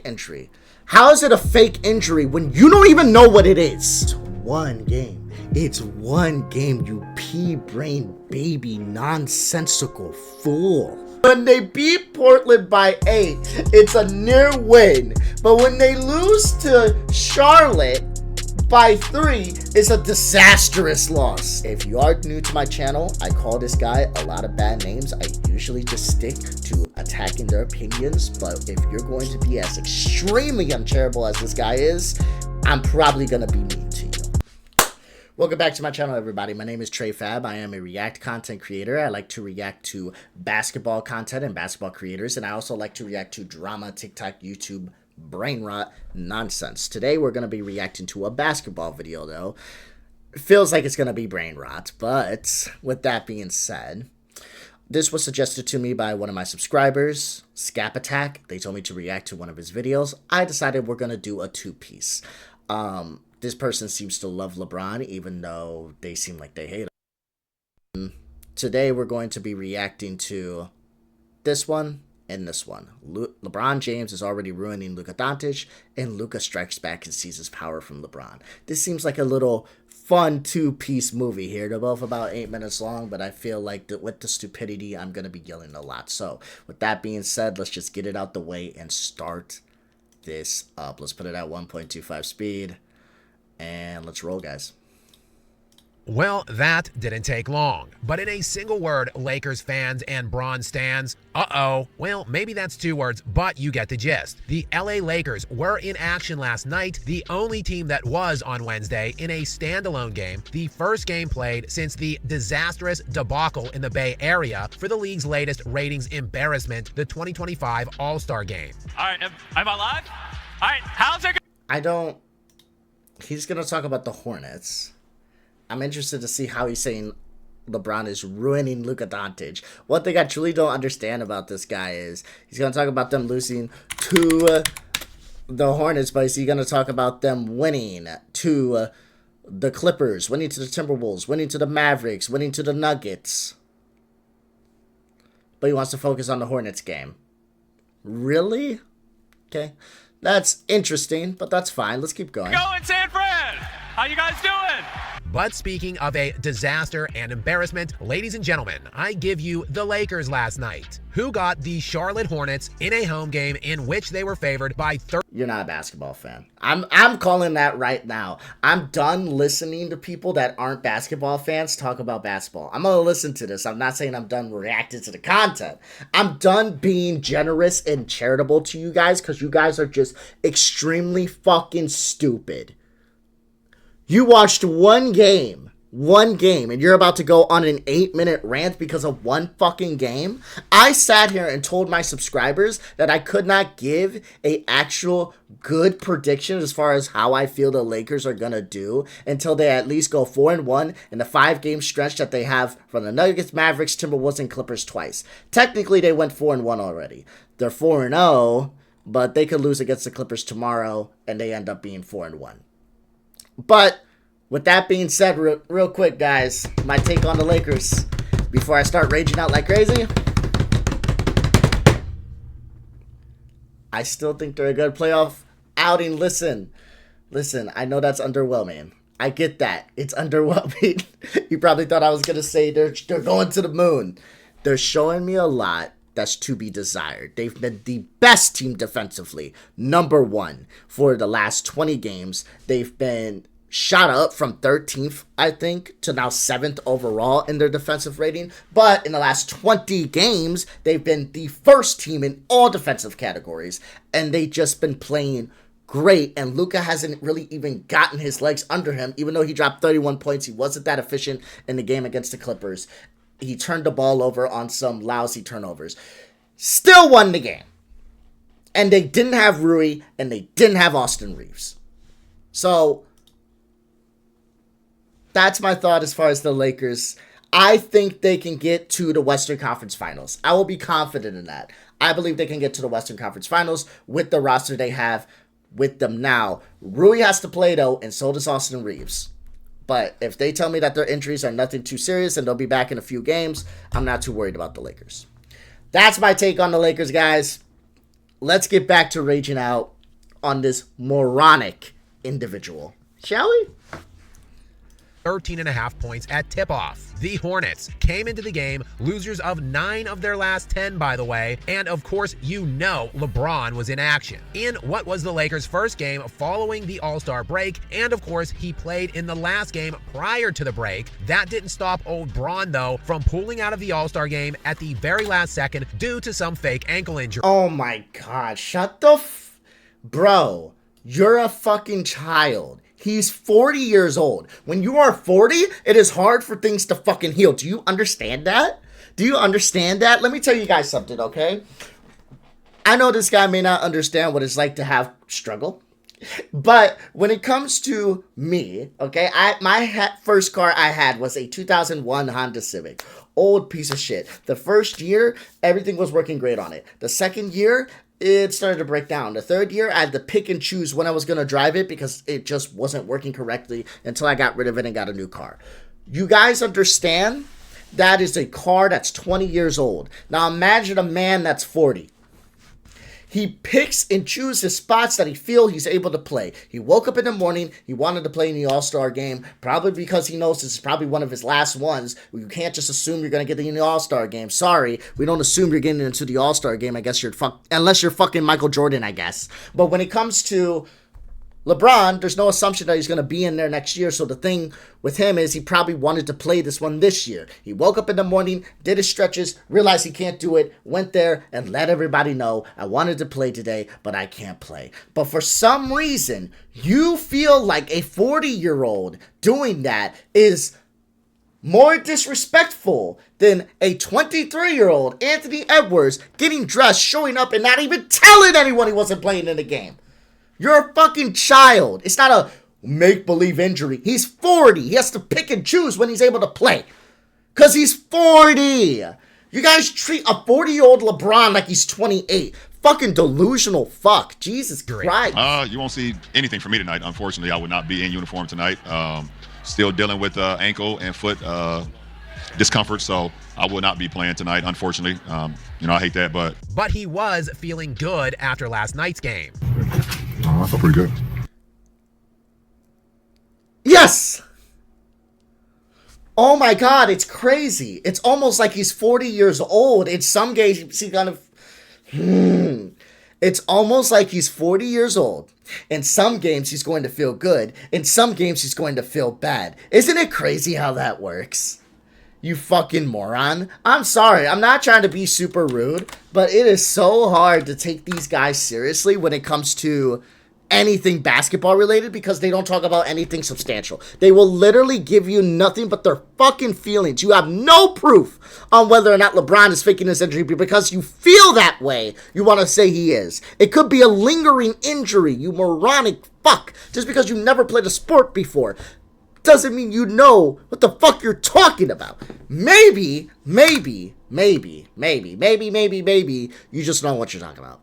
injury? How is it a fake injury when you don't even know what it is? It's one game. It's one game, you pea-brain baby nonsensical fool. When they beat Portland by 8, it's a near win. But when they lose to Charlotte by 3, it's a disastrous loss. If you are new to my channel, I call this guy a lot of bad names. I usually just stick to attacking their opinions. But if you're going to be as extremely uncharitable as this guy is, I'm probably going to be mean to you. Welcome back to my channel, everybody. My name is Trey Fab. I am a React content creator. I like to react to basketball content and basketball creators, and I also like to react to drama, TikTok, YouTube, brain rot nonsense. Today, we're going to be reacting to a basketball video, though. It feels like it's going to be brain rot, but with that being said, this was suggested to me by one of my subscribers, Skap Attack. They told me to react to one of his videos. I decided we're going to do a two-piece. This person seems to love LeBron, even though they seem like they hate him. Today, we're going to be reacting to this one and this one. LeBron James is already ruining Luka Doncic, and Luka strikes back and sees his power from LeBron. This seems like a little fun two-piece movie here. They're both about 8 minutes long, but I feel like with the stupidity, I'm going to be yelling a lot. So, with that being said, let's just get it out the way and start this up. Let's put it at 1.25 speed. And let's roll, guys. Well, that didn't take long. But in a single word, Lakers fans and Bron stans, well, maybe that's 2 words, but you get the gist. The LA Lakers were in action last night, the only team that was on Wednesday in a standalone game, the first game played since the disastrous debacle in the Bay Area for the league's latest ratings embarrassment, the 2025 All-Star Game. All right, am I live? All right, how's it going? He's going to talk about the Hornets. I'm interested to see how he's saying LeBron is ruining Luka Doncic. One thing I truly don't understand about this guy is he's going to talk about them losing to the Hornets, but is he going to talk about them winning to the Clippers, winning to the Timberwolves, winning to the Mavericks, winning to the Nuggets? But he wants to focus on the Hornets game. Really? Okay. That's interesting, but that's fine. Let's keep going. Going, San Fran! How you guys doing? But speaking of a disaster and embarrassment, ladies and gentlemen, I give you the Lakers last night, who got the Charlotte Hornets in a home game in which they were favored by 30. You're not a basketball fan. I'm calling that right now. I'm done listening to people that aren't basketball fans talk about basketball. I'm going to listen to this. I'm not saying I'm done reacting to the content. I'm done being generous and charitable to you guys because you guys are just extremely fucking stupid. You watched one game, and you're about to go on an 8-minute rant because of one fucking game? I sat here and told my subscribers that I could not give a actual good prediction as far as how I feel the Lakers are going to do until they at least go 4-1 in the 5-game stretch that they have from the Nuggets, Mavericks, Timberwolves, and Clippers twice. Technically, they went 4-1 already. They're 4-0, but they could lose against the Clippers tomorrow, and they end up being 4-1. But with that being said, real quick, guys, my take on the Lakers before I start raging out like crazy. I still think they're a good playoff outing. Listen, I know that's underwhelming. I get that. It's underwhelming. You probably thought I was going to say they're going to the moon. They're showing me a lot that's to be desired. They've been the best team defensively, #1 for the last 20 games. They've been shot up from 13th, I think, to now 7th overall in their defensive rating. But in the last 20 games, they've been the first team in all defensive categories. And they've just been playing great. And Luka hasn't really even gotten his legs under him. Even though he dropped 31 points, he wasn't that efficient in the game against the Clippers. He turned the ball over on some lousy turnovers. Still won the game. And they didn't have Rui, and they didn't have Austin Reeves. So that's my thought as far as the Lakers. I think they can get to the Western Conference Finals. I will be confident in that. I believe they can get to the Western Conference Finals with the roster they have with them now. Rui has to play, though, and so does Austin Reeves. But if they tell me that their injuries are nothing too serious and they'll be back in a few games, I'm not too worried about the Lakers. That's my take on the Lakers, guys. Let's get back to raging out on this moronic individual. Shall we? 13.5 points at tip-off. The Hornets came into the game losers of 9 of their last 10, by the way, and of course, you know LeBron was in action in what was the Lakers' first game following the All-Star break, and of course, he played in the last game prior to the break. That didn't stop old Bron, though, from pulling out of the All-Star game at the very last second due to some fake ankle injury. Oh my god, shut the Bro, you're a fucking child. He's 40 years old. When you are 40, it is hard for things to fucking heal. Do you understand that? Do you understand that? Let me tell you guys something, okay? I know this guy may not understand what it's like to have struggle. But when it comes to me, okay, my first car I had was a 2001 Honda Civic. Old piece of shit. The first year, everything was working great on it. The second year, it started to break down. The third year, I had to pick and choose when I was going to drive it because it just wasn't working correctly until I got rid of it and got a new car. You guys understand? That is a car that's 20 years old. Now imagine a man that's 40. He picks and chooses spots that he feels he's able to play. He woke up in the morning. He wanted to play in the All-Star game, probably because he knows this is probably one of his last ones. You can't just assume you're going to get in the All-Star game. Sorry, we don't assume you're getting into the All-Star game. I guess unless you're fucking Michael Jordan, I guess. But when it comes to LeBron, there's no assumption that he's going to be in there next year. So the thing with him is he probably wanted to play this one this year. He woke up in the morning, did his stretches, realized he can't do it, went there and let everybody know, I wanted to play today, but I can't play. But for some reason, you feel like a 40-year-old doing that is more disrespectful than a 23-year-old Anthony Edwards getting dressed, showing up, and not even telling anyone he wasn't playing in the game. You're a fucking child. It's not a make-believe injury. He's 40. He has to pick and choose when he's able to play. Because he's 40. You guys treat a 40-year-old LeBron like he's 28. Fucking delusional fuck. Jesus Christ. You won't see anything from me tonight. Unfortunately, I will not be in uniform tonight. Still dealing with ankle and foot discomfort, so I will not be playing tonight, unfortunately. I hate that, but he was feeling good after last night's game. I felt pretty good. Yes! Oh my god, it's crazy. It's almost like he's 40 years old. In some games, he kind of... It's almost like he's 40 years old. In some games, he's going to feel good. In some games, he's going to feel bad. Isn't it crazy how that works? You fucking moron. I'm sorry. I'm not trying to be super rude, but it is so hard to take these guys seriously when it comes to anything basketball related because they don't talk about anything substantial. They will literally give you nothing but their fucking feelings. You have no proof on whether or not LeBron is faking this injury because you feel that way. You want to say he is. It could be a lingering injury, you moronic fuck. Just because you never played a sport before doesn't mean you know what the fuck you're talking about. Maybe, you just know what you're talking about.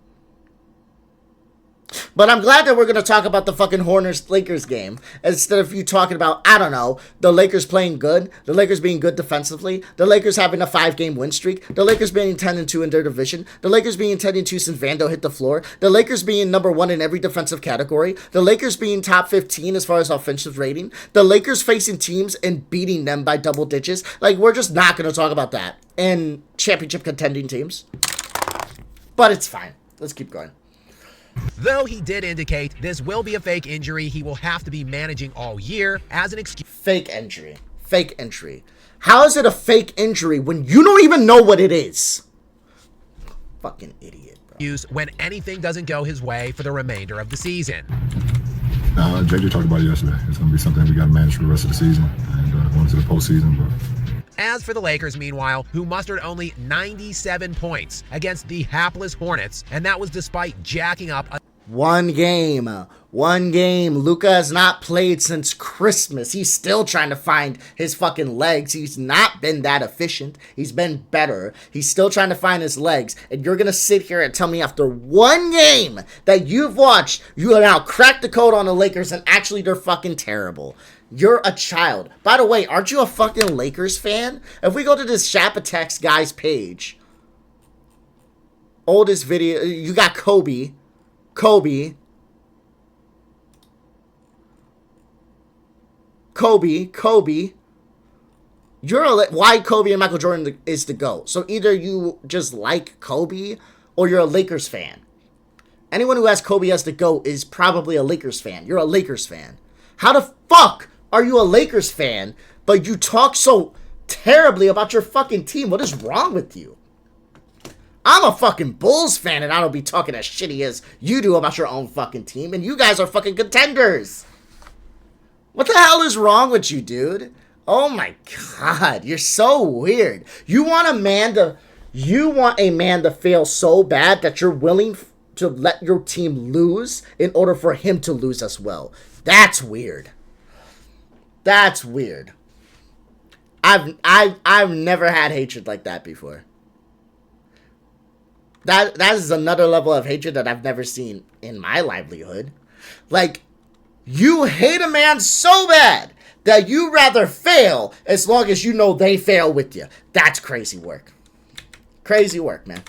But I'm glad that we're going to talk about the fucking Hornets-Lakers game instead of you talking about, I don't know, the Lakers playing good, the Lakers being good defensively, the Lakers having a 5-game win streak, the Lakers being 10-2 in their division, the Lakers being 10-2 since Vando hit the floor, the Lakers being number 1 in every defensive category, the Lakers being top 15 as far as offensive rating, the Lakers facing teams and beating them by double digits. Like, we're just not going to talk about that. And championship contending teams. But it's fine. Let's keep going. Though he did indicate this will be a fake injury he will have to be managing all year as an excuse. Fake injury. Fake injury. How is it a fake injury when you don't even know what it is? Fucking idiot, bro. When anything doesn't go his way for the remainder of the season. JJ talked about it yesterday. It's going to be something we got to manage for the rest of the season and going into the postseason. But as for the Lakers, meanwhile, who mustered only 97 points against the hapless Hornets, and that was despite jacking up One game. Luka has not played since Christmas. He's still trying to find his fucking legs. He's not been that efficient. He's been better. He's still trying to find his legs. And you're going to sit here and tell me after one game that you've watched, you have now cracked the code on the Lakers and actually they're fucking terrible. You're a child. By the way, aren't you a fucking Lakers fan? If we go to this Skap Attack guy's page, oldest video, you got Kobe, Kobe, why Kobe and Michael Jordan is the GOAT. So either you just like Kobe or you're a Lakers fan. Anyone who has Kobe as the GOAT is probably a Lakers fan. You're a Lakers fan. How the fuck are you a Lakers fan, but you talk so terribly about your fucking team? What is wrong with you? I'm a fucking Bulls fan, and I don't be talking as shitty as you do about your own fucking team, and you guys are fucking contenders. What the hell is wrong with you, dude? Oh my god, you're so weird. You want a man to fail so bad that you're willing to let your team lose in order for him to lose as well. That's weird. That's weird. I've never had hatred like that before. That is another level of hatred that I've never seen in my livelihood. Like, you hate a man so bad that you rather fail as long as you know they fail with you. That's crazy work. Crazy work, man.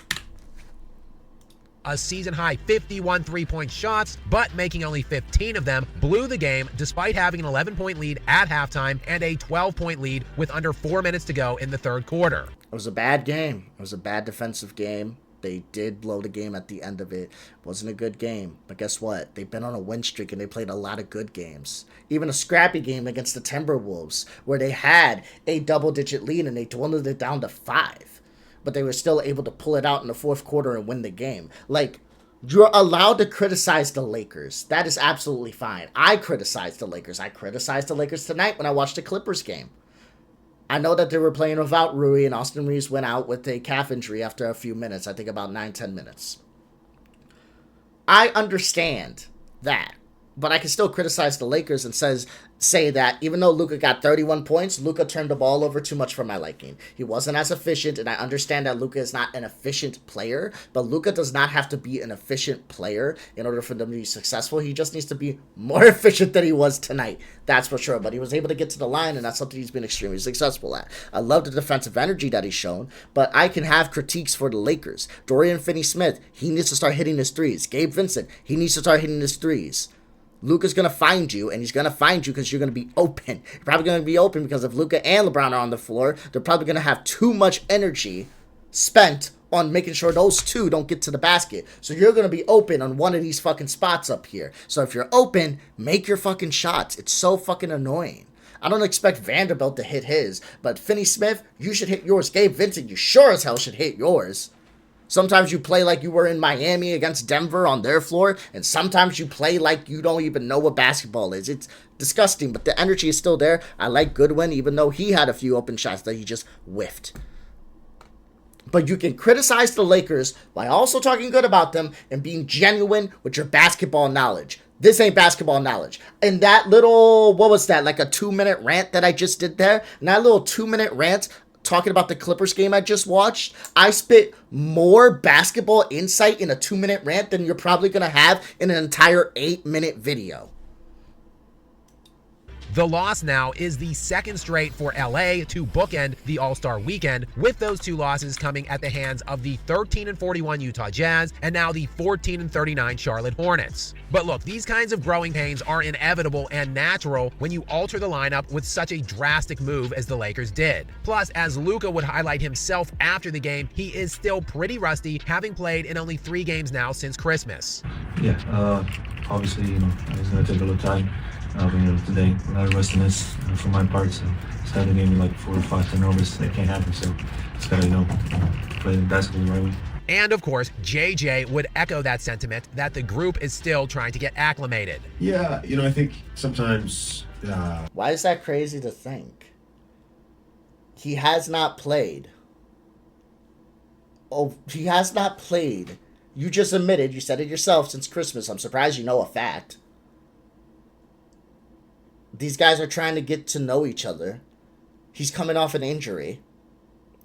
A season-high 51 three-point shots, but making only 15 of them, blew the game despite having an 11-point lead at halftime and a 12-point lead with under 4 minutes to go in the third quarter. It was a bad game. It was a bad defensive game. They did blow the game at the end of it. It wasn't a good game. But guess what? They've been on a win streak and they played a lot of good games. Even a scrappy game against the Timberwolves where they had a double-digit lead and they dwindled it down to 5. But they were still able to pull it out in the fourth quarter and win the game. Like, you're allowed to criticize the Lakers. That is absolutely fine. I criticize the Lakers. I criticized the Lakers tonight when I watched the Clippers game. I know that they were playing without Rui, and Austin Reeves went out with a calf injury after a few minutes. I think about 9-10 minutes. I understand that. But I can still criticize the Lakers and say that even though Luka got 31 points, Luka turned the ball over too much for my liking. He wasn't as efficient, and I understand that Luka is not an efficient player, but Luka does not have to be an efficient player in order for them to be successful. He just needs to be more efficient than he was tonight. That's for sure. But he was able to get to the line, and that's something he's been extremely successful at. I love the defensive energy that he's shown, but I can have critiques for the Lakers. Dorian Finney-Smith, he needs to start hitting his threes. Gabe Vincent, he needs to start hitting his threes. Luka's going to find you, and he's going to find you because you're going to be open. You're probably going to be open because if Luka and LeBron are on the floor, they're probably going to have too much energy spent on making sure those two don't get to the basket. So you're going to be open on one of these fucking spots up here. So if you're open, make your fucking shots. It's so fucking annoying. I don't expect Vanderbilt to hit his, but Finney-Smith, you should hit yours. Gabe Vincent, you sure as hell should hit yours. Sometimes you play like you were in Miami against Denver on their floor, and sometimes you play like you don't even know what basketball is. It's disgusting, but the energy is still there. I like Goodwin, even though he had a few open shots that he just whiffed. But you can criticize the Lakers by also talking good about them and being genuine with your basketball knowledge. This ain't basketball knowledge. And that little, what was that, like a 2-minute rant that I just did there? And that little 2-minute rant talking about the Clippers game I just watched, I spit more basketball insight in a 2-minute rant than you're probably going to have in an entire 8-minute video. The loss now is the second straight for LA to bookend the All-Star weekend, with those two losses coming at the hands of the 13-41 Utah Jazz and now the 14-39 Charlotte Hornets. But look, these kinds of growing pains are inevitable and natural when you alter the lineup with such a drastic move as the Lakers did. Plus, as Luka would highlight himself after the game, he is still pretty rusty, having played in only 3 games now since Christmas. Yeah, obviously, it's going to take a little time. Today, a lot of rustiness from my part, so starting the game like 4 or 5 turnovers, that can't happen, so just gotta, play the basketball the right way. And of course, JJ would echo that sentiment that the group is still trying to get acclimated. Yeah, I think sometimes... Why is that crazy to think? He has not played. Oh, he has not played. You just admitted, you said it yourself, since Christmas. I'm surprised you know a fact. These guys are trying to get to know each other. He's coming off an injury.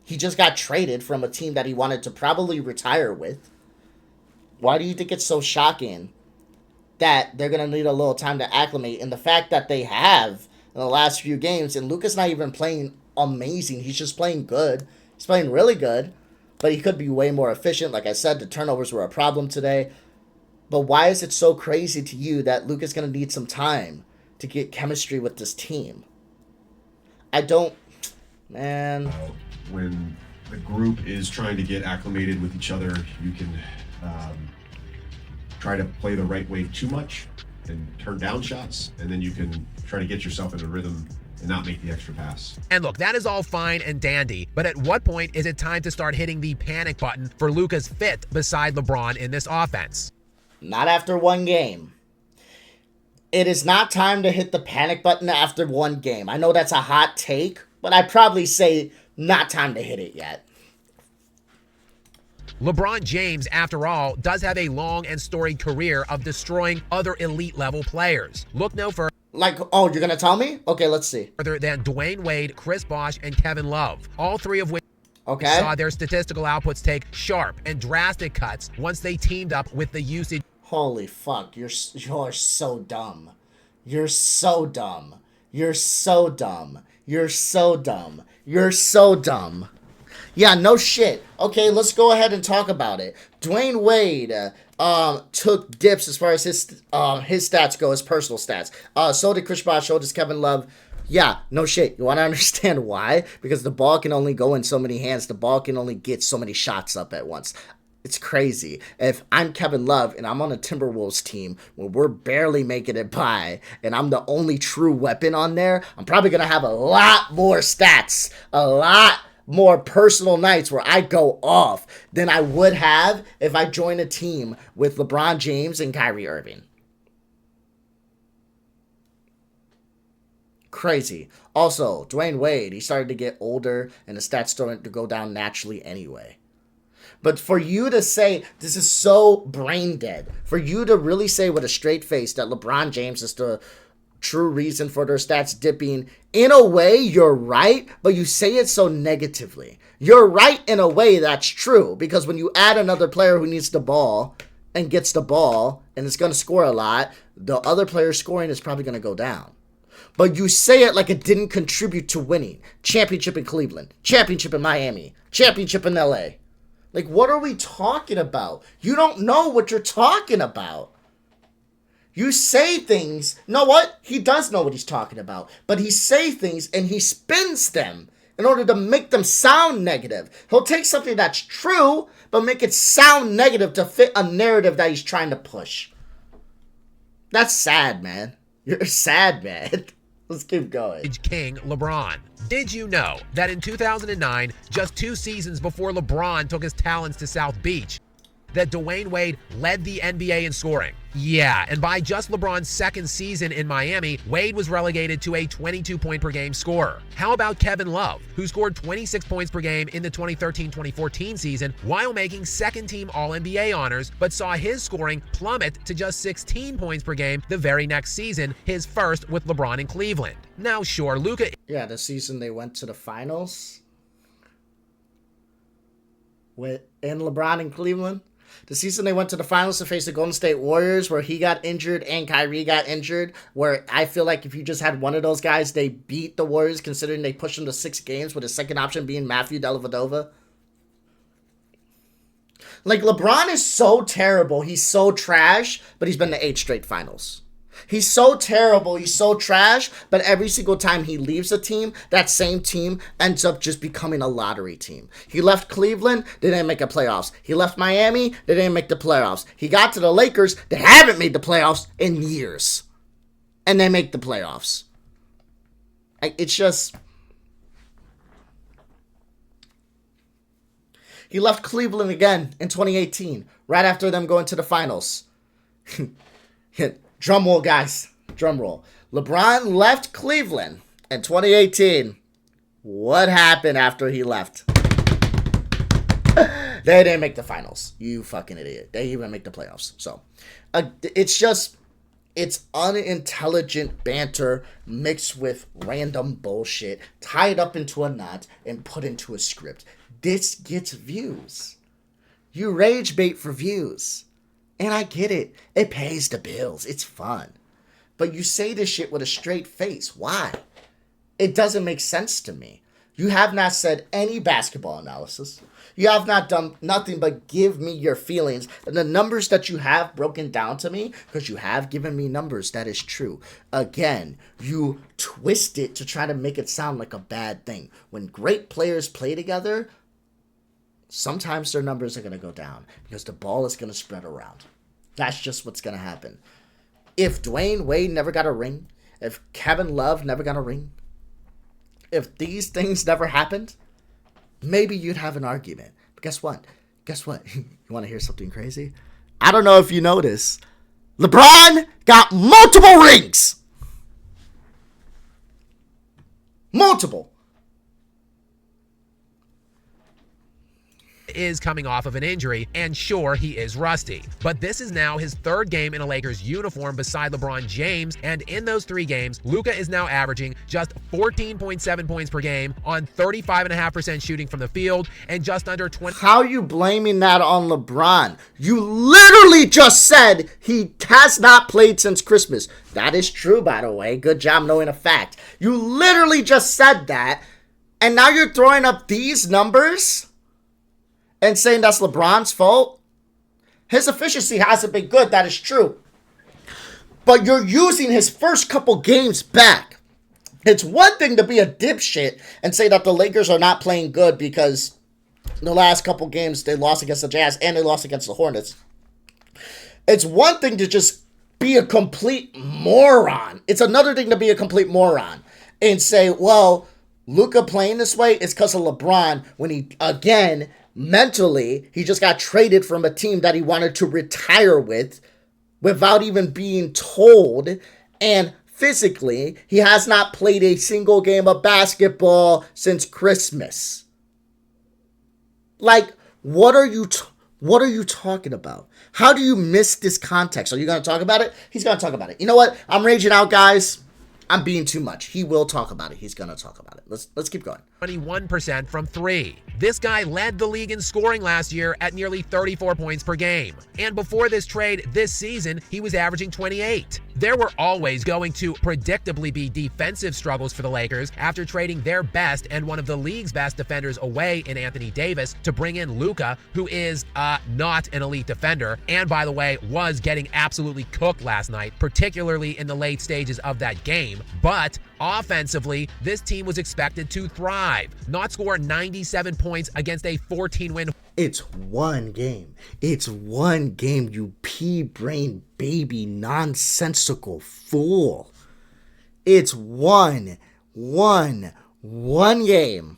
He just got traded from a team that he wanted to probably retire with. Why do you think it's so shocking that they're going to need a little time to acclimate? And the fact that they have in the last few games, and Luka's not even playing amazing. He's just playing good. He's playing really good, but he could be way more efficient. Like I said, the turnovers were a problem today. But why is it so crazy to you that Luka's going to need some time to get chemistry with this team? I don't, man. When the group is trying to get acclimated with each other, you can try to play the right way too much and turn down shots, and then you can try to get yourself in a rhythm and not make the extra pass. And look, that is all fine and dandy, but at what point is it time to start hitting the panic button for Luka's fit beside LeBron in this offense? Not after one game. It is not time to hit the panic button after one game. I know that's a hot take, but I'd probably say not time to hit it yet. LeBron James, after all, does have a long and storied career of destroying other elite level players. Look no further. Like, oh, you're going to tell me? Okay, let's see. Further than Dwayne Wade, Chris Bosh, and Kevin Love, all three of which saw their statistical outputs take sharp and drastic cuts once they teamed up with the usage. Holy fuck, you're so dumb. You're so dumb. You're so dumb. You're so dumb. You're so dumb. Yeah, no shit. Okay, let's go ahead and talk about it. Dwayne Wade took dips as far as his stats go, his personal stats. So did Chris Bosh, so does Kevin Love. Yeah, no shit. You want to understand why? Because the ball can only go in so many hands. The ball can only get so many shots up at once. It's crazy. If I'm Kevin Love and I'm on a Timberwolves team where we're barely making it by and I'm the only true weapon on there, I'm probably going to have a lot more stats, a lot more personal nights where I go off than I would have if I joined a team with LeBron James and Kyrie Irving. Crazy. Also, Dwayne Wade, he started to get older and the stats started to go down naturally anyway. But for you to say, this is so brain dead, for you to really say with a straight face that LeBron James is the true reason for their stats dipping, in a way, you're right, but you say it so negatively. You're right in a way that's true, because when you add another player who needs the ball and gets the ball and is going to score a lot, the other player's scoring is probably going to go down. But you say it like it didn't contribute to winning. Championship in Cleveland, championship in Miami, championship in LA. Like, what are we talking about? You don't know what you're talking about. You say things. You know what? He does know what he's talking about. But he say things and he spins them in order to make them sound negative. He'll take something that's true, but make it sound negative to fit a narrative that he's trying to push. That's sad, man. You're sad, man. Let's keep going. King LeBron. Did you know that in 2009, just 2 seasons before LeBron took his talents to South Beach, that Dwayne Wade led the NBA in scoring? Yeah, and by just LeBron's second season in Miami, Wade was relegated to a 22-point-per-game scorer. How about Kevin Love, who scored 26 points per game in the 2013-2014 season while making second-team All-NBA honors, but saw his scoring plummet to just 16 points per game the very next season, his first with LeBron in Cleveland. Now, sure, Luka... Yeah, the season they went to the finals in LeBron in Cleveland. The season they went to the finals to face the Golden State Warriors, where he got injured and Kyrie got injured, where I feel like if you just had one of those guys, they beat the Warriors, considering they pushed them to 6 games, with the second option being Matthew Dellavedova. Like, LeBron is so terrible. He's so trash, but he's been to 8 straight finals. He's so terrible, he's so trash, but every single time he leaves a team, that same team ends up just becoming a lottery team. He left Cleveland, they didn't make the playoffs. He left Miami, they didn't make the playoffs. He got to the Lakers, they haven't made the playoffs in years. And they make the playoffs. It's just... He left Cleveland again in 2018, right after them going to the finals. Drum roll, guys. Drum roll. LeBron left Cleveland in 2018. What happened after he left? They didn't make the finals. You fucking idiot. They didn't even make the playoffs. So, it's unintelligent banter mixed with random bullshit, tied up into a knot and put into a script. This gets views. You rage bait for views. And I get it. It pays the bills. It's fun. But you say this shit with a straight face. Why? It doesn't make sense to me. You have not said any basketball analysis. You have not done nothing but give me your feelings. And the numbers that you have broken down to me, because you have given me numbers, that is true. Again, you twist it to try to make it sound like a bad thing. When great players play together, sometimes their numbers are going to go down because the ball is going to spread around. That's just what's going to happen. If Dwayne Wade never got a ring, if Kevin Love never got a ring, if these things never happened, maybe you'd have an argument. But guess what? Guess what? You want to hear something crazy? I don't know if you know this. LeBron got multiple rings. Multiple. Is coming off of an injury, and sure, he is rusty. But this is now his third game in a Lakers uniform beside LeBron James, and in those 3 games, Luka is now averaging just 14.7 points per game on 35.5% shooting from the field and just under 20. How are you blaming that on LeBron? You literally just said he has not played since Christmas. That is true, by the way. Good job knowing a fact. You literally just said that, and now you're throwing up these numbers and saying that's LeBron's fault? His efficiency hasn't been good, that is true. But you're using his first couple games back. It's one thing to be a dipshit and say that the Lakers are not playing good because the last couple games they lost against the Jazz and they lost against the Hornets. It's one thing to just be a complete moron. It's another thing to be a complete moron and say, well, Luka playing this way is because of LeBron when he, again, mentally, he just got traded from a team that he wanted to retire with without even being told. And physically, he has not played a single game of basketball since Christmas. Like, what are you talking about? How do you miss this context? Are you going to talk about it? He's going to talk about it. You know what? I'm raging out, guys. I'm being too much. He will talk about it. He's going to talk about it. Let's keep going. 21% from 3. This guy led the league in scoring last year at nearly 34 points per game. And before this trade this season, he was averaging 28. There were always going to predictably be defensive struggles for the Lakers after trading their best and one of the league's best defenders away in Anthony Davis to bring in Luka, who is not an elite defender, and by the way, was getting absolutely cooked last night, particularly in the late stages of that game. But offensively, this team was expected to thrive, not score 97 points against a 14-win. It's one game. It's one game, you pea-brain baby nonsensical fool. It's one game.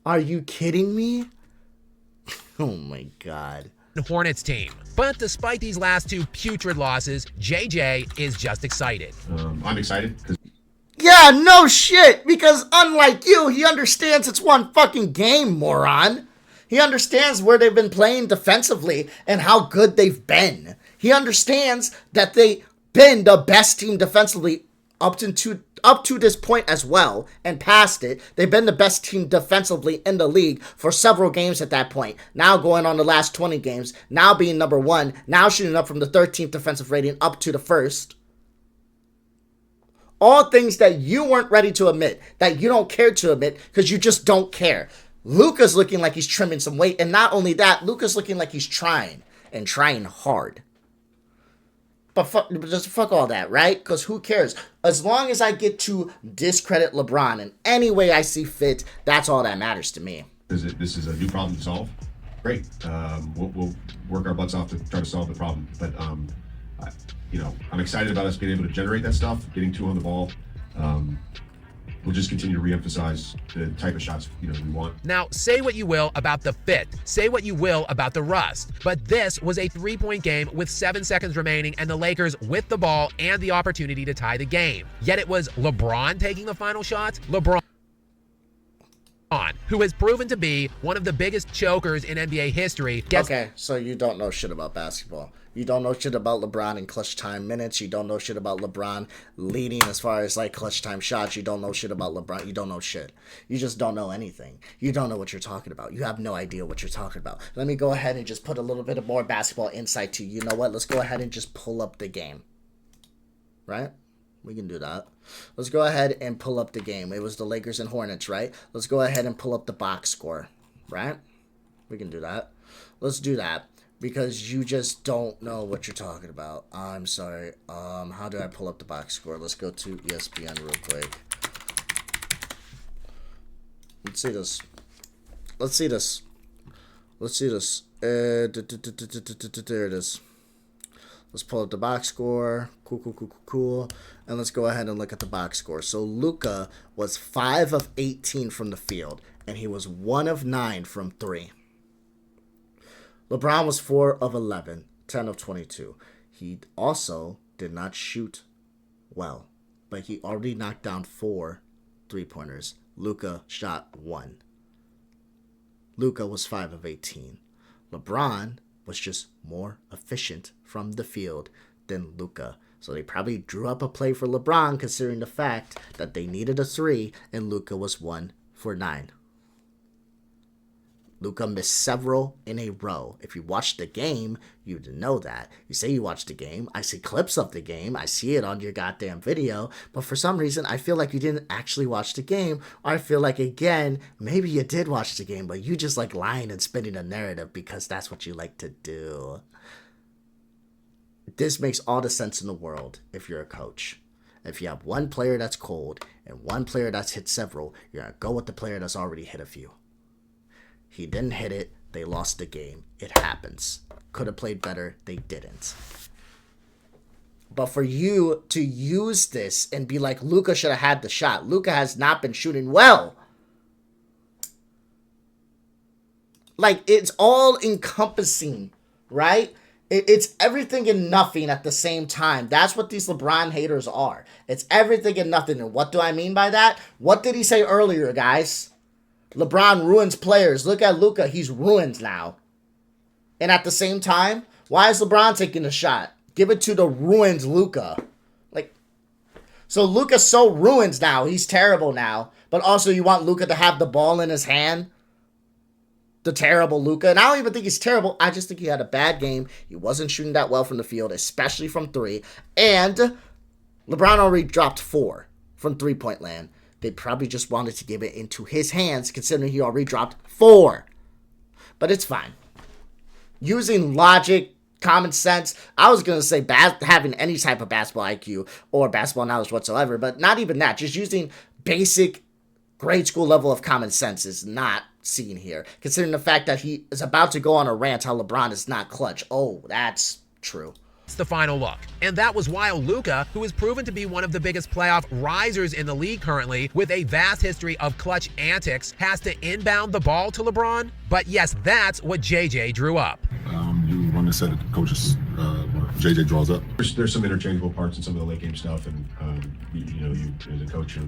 Are you kidding me? Oh my God. Hornets team. But despite these last 2 putrid losses, JJ is just excited. I'm excited because Yeah, no shit, because unlike you, he understands it's one fucking game, moron. He understands where they've been playing defensively and how good they've been. He understands that they've been the best team defensively up to this point as well, and past it. They've been the best team defensively in the league for several games at that point. Now going on the last 20 games, now being number 1, now shooting up from the 13th defensive rating up to the 1st. All things that you weren't ready to admit, that you don't care to admit, because you just don't care. Luka's looking like he's trimming some weight, and not only that, Luka's looking like he's trying, and trying hard. But just fuck all that, right? Because who cares? As long as I get to discredit LeBron in any way I see fit, that's all that matters to me. this is a new problem to solve. Great. We'll work our butts off to try to solve the problem. But I'm excited about us being able to generate that stuff, getting 2 on the ball. We'll just continue to reemphasize the type of shots we want. Now, say what you will about the fit, say what you will about the rust, but this was a 3-point game with 7 seconds remaining and the Lakers with the ball and the opportunity to tie the game. Yet it was LeBron taking the final shot. LeBron, who has proven to be one of the biggest chokers in NBA history. Okay, so you don't know shit about basketball. You don't know shit about LeBron in clutch time minutes. You don't know shit about LeBron leading as far as like clutch time shots. You don't know shit about LeBron. You don't know shit. You just don't know anything. You don't know what you're talking about. You have no idea what you're talking about. Let me go ahead and just put a little bit of more basketball insight to you. You know what? Let's go ahead and just pull up the game. Right? We can do that. Let's go ahead and pull up the game. It was the Lakers and Hornets, right? Let's go ahead and pull up the box score, right? We can do that. Let's do that because you just don't know what you're talking about. I'm sorry. How do I pull up the box score? Let's go to ESPN real quick. Let's see this. Let's see this. Let's see this. There it is. Let's pull up the box score. Cool. And let's go ahead and look at the box score. So Luka was 5 of 18 from the field, and he was 1 of 9 from 3. LeBron was 4 of 11, 10 of 22. He also did not shoot well, but he already knocked down 4 3-pointers. Luka shot 1. Luka was 5 of 18. LeBron was just more efficient from the field than Luka. So they probably drew up a play for LeBron considering the fact that they needed a 3 and Luka was 1 for 9. Luka missed several in a row. If you watched the game, you'd know that. You say you watched the game. I see clips of the game. I see it on your goddamn video. But for some reason, I feel like you didn't actually watch the game. Or I feel like, again, maybe you did watch the game, but you just like lying and spinning a narrative because that's what you like to do. This makes all the sense in the world if you're a coach. If you have one player that's cold and one player that's hit several, you're going to go with the player that's already hit a few. He didn't hit it. They lost the game. It happens. Could have played better. They didn't. But for you to use this and be like, Luka should have had the shot. Luka has not been shooting well. Like, it's all encompassing, right? It's everything and nothing at the same time. That's what these LeBron haters are. It's everything and nothing. And what do I mean by that? What did he say earlier, guys? LeBron ruins players. Look at Luka. He's ruined now. And at the same time, why is LeBron taking a shot? Give it to the ruined Luka. Like, so Luka's so ruined now. He's terrible now. But also you want Luka to have the ball in his hand? The terrible Luka. And I don't even think he's terrible. I just think he had a bad game. He wasn't shooting that well from the field, especially from 3. And LeBron already dropped 4 from 3-point land. They probably just wanted to give it into his hands, considering he already dropped 4. But it's fine. Using logic, common sense. I was going to say having any type of basketball IQ or basketball knowledge whatsoever, but not even that. Just using basic grade school level of common sense is not seen here, considering the fact that he is about to go on a rant how LeBron is not clutch. Oh, that's true. It's the final look. And that was while Luka, who is proven to be one of the biggest playoff risers in the league currently, with a vast history of clutch antics, has to inbound the ball to LeBron. But yes, that's what JJ drew up. You want to set it, coaches, JJ draws up. There's some interchangeable parts in some of the late game stuff, and you as a coach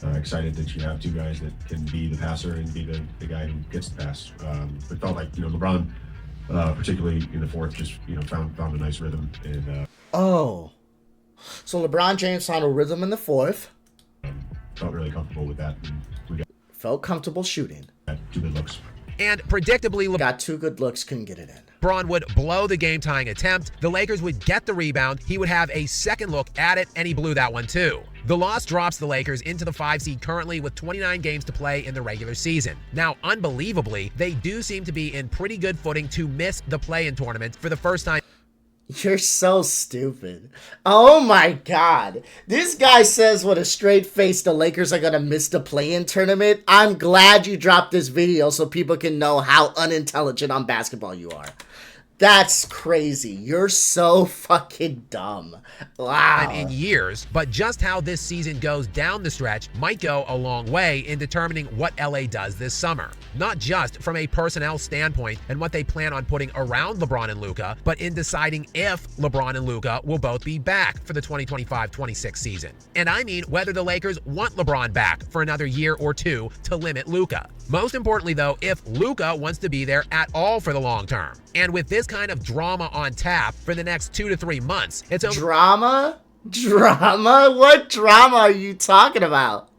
are excited that you have 2 guys that can be the passer and be the guy who gets the pass. It felt like LeBron, particularly in the fourth, just found a nice rhythm and. So LeBron James found a rhythm in the fourth. Felt really comfortable with that. And we felt comfortable shooting. got 2 good looks. And predictably, Got 2 good looks, couldn't get it in. LeBron would blow the game-tying attempt, the Lakers would get the rebound, he would have a second look at it, and he blew that one too. The loss drops the Lakers into the 5 seed currently with 29 games to play in the regular season. Now, unbelievably, they do seem to be in pretty good footing to miss the play-in tournament for the first time. You're so stupid. Oh my God. This guy says with a straight face the Lakers are going to miss the play-in tournament. I'm glad you dropped this video so people can know how unintelligent on basketball you are. That's crazy. You're so fucking dumb. Wow. In years, but just how this season goes down the stretch might go a long way in determining what LA does this summer. Not just from a personnel standpoint and what they plan on putting around LeBron and Luka, but in deciding if LeBron and Luka will both be back for the 2025-26 season. And I mean whether the Lakers want LeBron back for another year or 2 to limit Luka. Most importantly though, if Luka wants to be there at all for the long term. And with this kind of drama on tap for the next 2 to 3 months, it's drama? Drama? What drama are you talking about?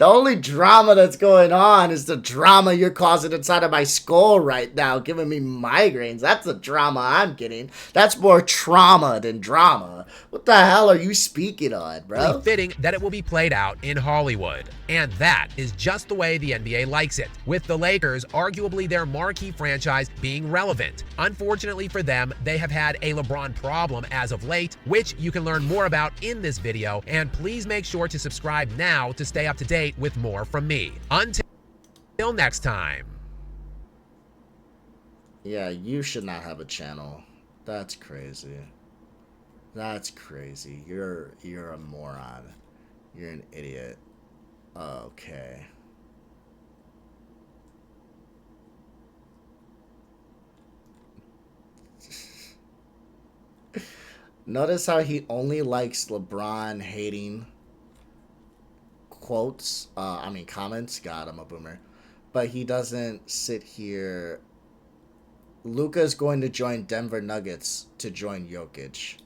The only drama that's going on is the drama you're causing inside of my skull right now, giving me migraines. That's the drama I'm getting. That's more trauma than drama. What the hell are you speaking on, bro? Fitting that it will be played out in Hollywood. And that is just the way the NBA likes it, with the Lakers arguably their marquee franchise being relevant. Unfortunately for them, they have had a LeBron problem as of late, which you can learn more about in this video, and please make sure to subscribe now to stay up to date with more from me. Until next time. Yeah, you should not have a channel. That's crazy. That's crazy. You're a moron. You're an idiot. Okay. Notice how he only likes LeBron hating quotes, comments. God, I'm a boomer. But he doesn't sit here. Luka's going to join Denver Nuggets to join Jokic.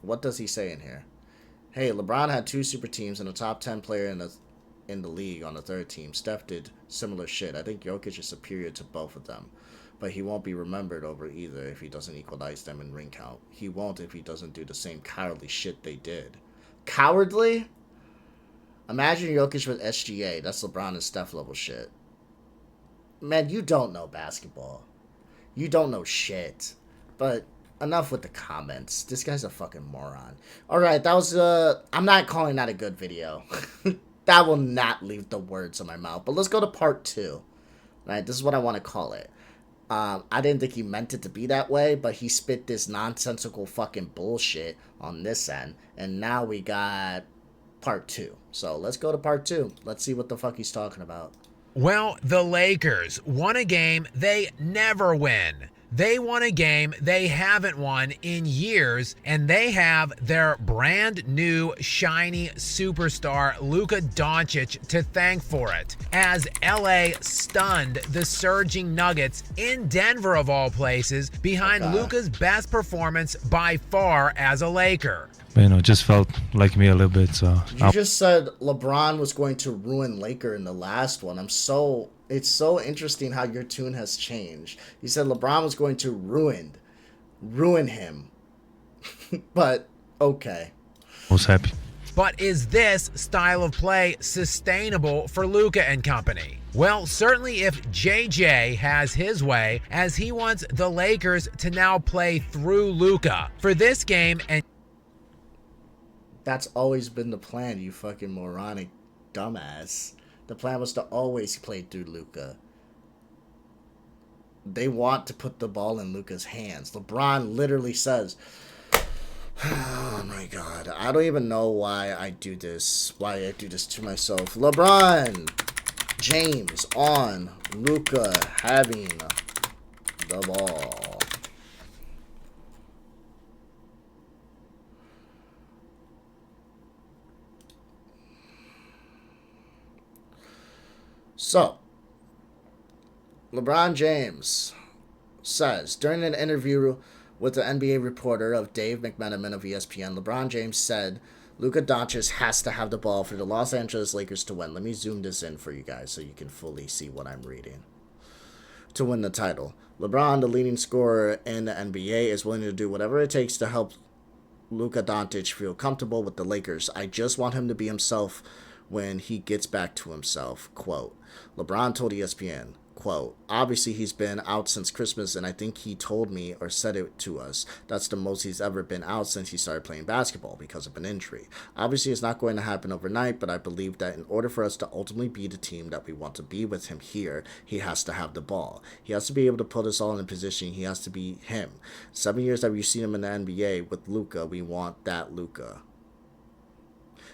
What does he say in here? Hey, LeBron had 2 super teams and a top 10 player in the league on the 3rd team. Steph did similar shit. I think Jokic is superior to both of them. But he won't be remembered over either if he doesn't equalize them in ring count. He won't if he doesn't do the same cowardly shit they did. Cowardly? Imagine Jokic with SGA. That's LeBron and Steph level shit. Man, you don't know basketball. You don't know shit. But enough with the comments. This guy's a fucking moron. Alright, that was I'm not calling that a good video. That will not leave the words in my mouth. But let's go to part 2. Right, this is what I want to call it. I didn't think he meant it to be that way, but he spit this nonsensical fucking bullshit on this end. And now we got part 2. So let's go to part 2. Let's see what the fuck he's talking about. Well, the Lakers won a game they never win. They won a game they haven't won in years, and they have their brand new shiny superstar Luka Doncic to thank for it, as LA stunned the surging Nuggets in Denver of all places behind Luka's best performance by far as a Laker. You know, just felt like me a little bit, so... You just said LeBron was going to ruin Laker in the last one. It's so interesting how your tune has changed. You said LeBron was going to ruin him. But, okay. I was happy. But is this style of play sustainable for Luka and company? Well, certainly if JJ has his way, as he wants the Lakers to now play through Luka. For this game, and that's always been the plan, you fucking moronic dumbass. The plan was to always play through Luka. They want to put the ball in Luka's hands. LeBron literally says, oh my god, I don't even know why I do this to myself. LeBron James on Luka having the ball. So, LeBron James says, during an interview with the NBA reporter of Dave McMenamin of ESPN, LeBron James said, Luka Doncic has to have the ball for the Los Angeles Lakers to win. Let me zoom this in for you guys so you can fully see what I'm reading. To win the title. LeBron, the leading scorer in the NBA, is willing to do whatever it takes to help Luka Doncic feel comfortable with the Lakers. I just want him to be himself when he gets back to himself. Quote, LeBron told ESPN, quote, obviously he's been out since Christmas, and I think he told me or said it to us. That's the most he's ever been out since he started playing basketball because of an injury. Obviously it's not going to happen overnight, but I believe that in order for us to ultimately be the team that we want to be with him here, he has to have the ball. He has to be able to put us all in a position. He has to be him. 7 years that we've seen him in the NBA with Luka, we want that Luka.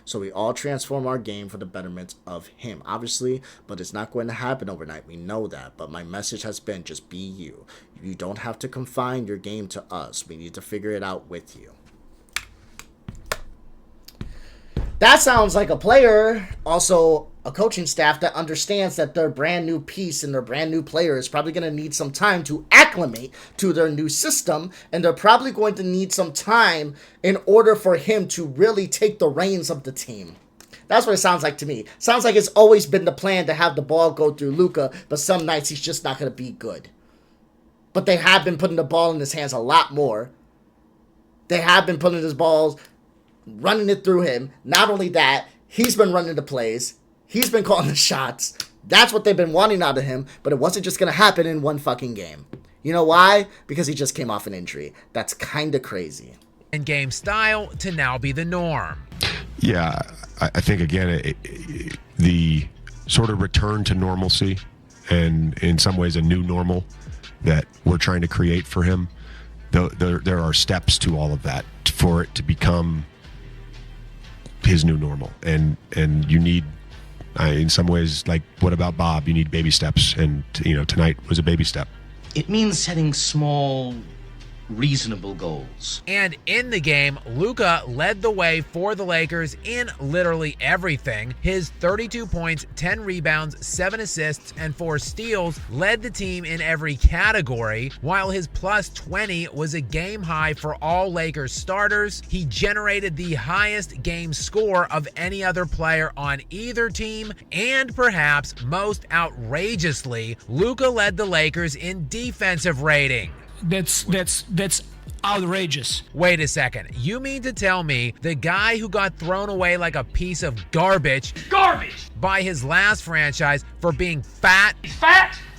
So we all transform our game for the betterment of him, obviously, but it's not going to happen overnight. We know that, but my message has been just be you. You don't have to confine your game to us. We need to figure it out with you. That sounds like a player. Also, A coaching staff that understands that their brand new piece and their brand new player is probably going to need some time to acclimate to their new system, and they're probably going to need some time in order for him to really take the reins of the team. That's what it sounds like to me. Sounds like it's always been the plan to have the ball go through Luka, but some nights he's just not going to be good. But they have been putting the ball in his hands a lot more. They have been putting his balls, running it through him. Not only that, he's been running the plays. He's been calling the shots. That's what they've been wanting out of him, but it wasn't just going to happen in one fucking game. You know why? Because he just came off an injury. That's kind of crazy. And game style to now be the norm. Yeah, I think, again, the sort of return to normalcy and in some ways a new normal that we're trying to create for him, there are steps to all of that for it to become his new normal. And you need, in some ways, like, what about Bob? You need baby steps, and tonight was a baby step. It means setting small, reasonable goals. And in the game, Luka led the way for the Lakers in literally everything. His 32 points, 10 rebounds, 7 assists, and 4 steals led the team in every category, while his plus 20 was a game high for all Lakers starters. He generated the highest game score of any other player on either team, and perhaps most outrageously, Luka led the Lakers in defensive rating. That's outrageous. Wait a second. You mean to tell me the guy who got thrown away like a piece of garbage by his last franchise for being fat